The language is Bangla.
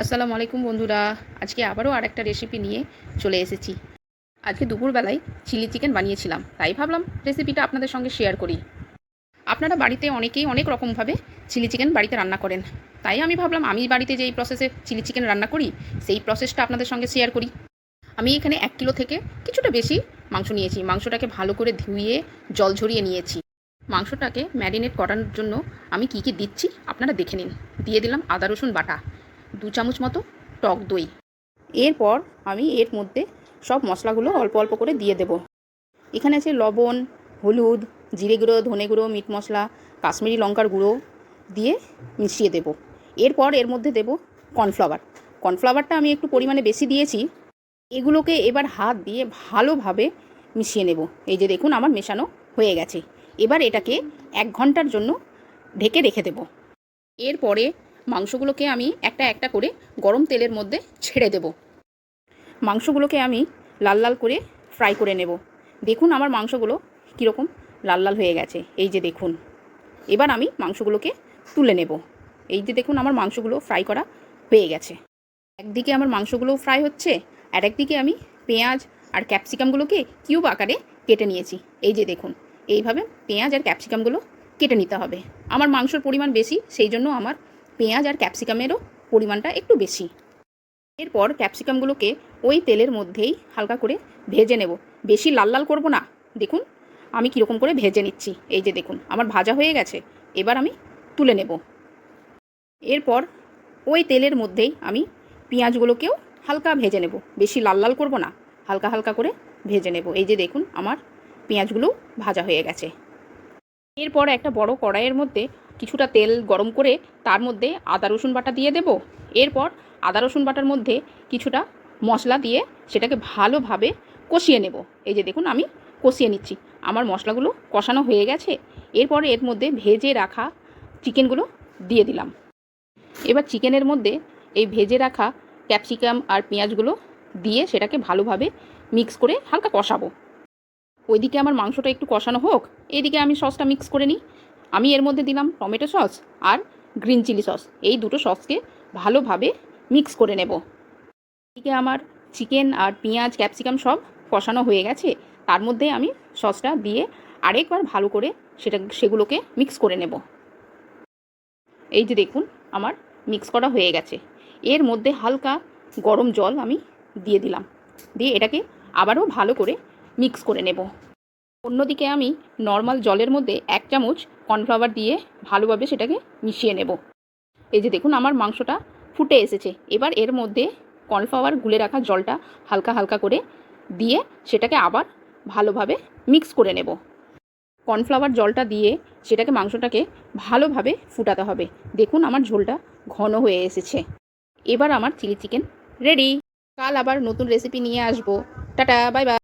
আসসালামু আলাইকুম বন্ধুরা। আজকে আবারও আরেকটা রেসিপি নিয়ে চলে এসেছি। আজকে দুপুরবেলায় চিলি চিকেন বানিয়েছিলাম, তাই ভাবলাম রেসিপিটা আপনাদের সঙ্গে শেয়ার করি। আপনারা বাড়িতে অনেকেই অনেক রকমভাবে চিলি চিকেন বাড়িতে রান্না করেন, তাই আমি ভাবলাম আমি বাড়িতে যেই প্রসেসে চিলি চিকেন রান্না করি সেই প্রসেসটা আপনাদের সঙ্গে শেয়ার করি। আমি এখানে 1 কিলো থেকে কিছুটা বেশি মাংস নিয়েছি। মাংসটাকে ভালো করে ধুয়ে জল ঝরিয়ে নিয়েছি। মাংসটাকে ম্যারিনেট করানোর জন্য আমি কী কী দিচ্ছি আপনারা দেখে নিন। দিয়ে দিলাম আদা রসুন বাটা, 2 চামচ মতো টক দই। এরপর আমি এর মধ্যে সব মশলাগুলো অল্প অল্প করে দিয়ে দেব। এখানে আছে লবণ, হলুদ, জিরে গুঁড়ো, ধনে গুঁড়ো, মিট মশলা, কাশ্মীরি লঙ্কার গুঁড়ো দিয়ে মিশিয়ে দেব। এরপর এর মধ্যে দেব কর্নফ্লাওয়ার। কর্নফ্লাওয়ারটা আমি একটু পরিমাণে বেশি দিয়েছি। এগুলোকে এবার হাত দিয়ে ভালোভাবে মিশিয়ে নেব। এই যে দেখুন আমার মেশানো হয়ে গেছে। এবার এটাকে 1 ঘন্টার জন্য ঢেকে রেখে দেব। এরপরে মাংসগুলোকে আমি একটা একটা করে গরম তেলের মধ্যে ছেড়ে দেব। মাংসগুলোকে আমি লাল লাল করে ফ্রাই করে নেব। দেখুন আমার মাংসগুলো কীরকম লাল লাল হয়ে গেছে। এই যে দেখুন, এবার আমি মাংসগুলোকে তুলে নেব। এই যে দেখুন আমার মাংসগুলো ফ্রাই করা হয়ে গেছে। একদিকে আমার মাংসগুলো ফ্রাই হচ্ছে, আর একদিকে আমি পেঁয়াজ আর ক্যাপসিকামগুলোকে কিউব আকারে কেটে নিয়েছি। এই যে দেখুন, এইভাবে পেঁয়াজ আর ক্যাপসিকামগুলো কেটে নিতে হবে। আমার মাংসর পরিমাণ বেশি, সেই জন্য আমার পেঁয়াজ আর ক্যাপসিকামেরও পরিমাণটা একটু বেশি। এরপর ক্যাপসিকামগুলোকে ওই তেলের মধ্যেই হালকা করে ভেজে নেব। বেশি লাল লাল করব না। দেখুন আমি কীরকম করে ভেজে নিচ্ছি। এই যে দেখুন আমার ভাজা হয়ে গেছে। এবার আমি তুলে নেব। এরপর ওই তেলের মধ্যেই আমি পেঁয়াজগুলোকেও হালকা ভেজে নেব। বেশি লাল লাল করব না, হালকা হালকা করে ভেজে নেব। এই যে দেখুন আমার পেঁয়াজগুলো ভাজা হয়ে গেছে। এরপর একটা বড় কড়াইয়ের মধ্যে কিছুটা তেল গরম করে তার মধ্যে আদা রসুন বাটা দিয়ে দেব। এরপর আদা রসুন বাটার মধ্যে কিছুটা মশলা দিয়ে সেটাকে ভালোভাবে কষিয়ে নেব। এই যে দেখুন আমি কষিয়ে নিচ্ছি। আমার মশলাগুলো কষানো হয়ে গেছে। এরপরে এর মধ্যে ভেজে রাখা চিকেনগুলো দিয়ে দিলাম। এবার চিকেনের মধ্যে এই ভেজে রাখা ক্যাপসিকাম আর পেঁয়াজগুলো দিয়ে সেটাকে ভালোভাবে মিক্স করে হালকা কষাবো। ওইদিকে আমার মাংসটা একটু কষানো হোক, এইদিকে আমি সসটা মিক্স করে নিই। আমি এর মধ্যে দিলাম টমেটো সস আর গ্রিন চিলি সস। এই দুটো সসকে ভালোভাবে মিক্স করে নেব। এদিকে আমার চিকেন আর পেঁয়াজ ক্যাপসিকাম সব কষানো হয়ে গেছে। তার মধ্যে আমি সসটা দিয়ে আরেকবার ভালো করে সেগুলোকে মিক্স করে নেব। এই যে দেখুন আমার মিক্স করা হয়ে গেছে। এর মধ্যে হালকা গরম জল আমি দিয়ে দিলাম। দিয়ে এটাকে আবারও ভালো করে মিক্স করে নেব। অন্যদিকে আমি নর্মাল জলের মধ্যে 1 চামচ কর্নফ্লাওয়ার দিয়ে ভালোভাবে সেটাকে মিশিয়ে নেব। এই যে দেখুন আমার মাংসটা ফুটে এসেছে। এবার এর মধ্যে কর্নফ্লাওয়ার গুলে রাখা জলটা হালকা হালকা করে দিয়ে সেটাকে আবার ভালোভাবে মিক্স করে নেব। কর্নফ্লাওয়ার জলটা দিয়ে সেটাকে মাংসটাকে ভালোভাবে ফুটাতে হবে। দেখুন আমার ঝোলটা ঘন হয়ে এসেছে। এবার আমার চিলি চিকেন রেডি। কাল আবার নতুন রেসিপি নিয়ে আসবো। Tata, bye bye.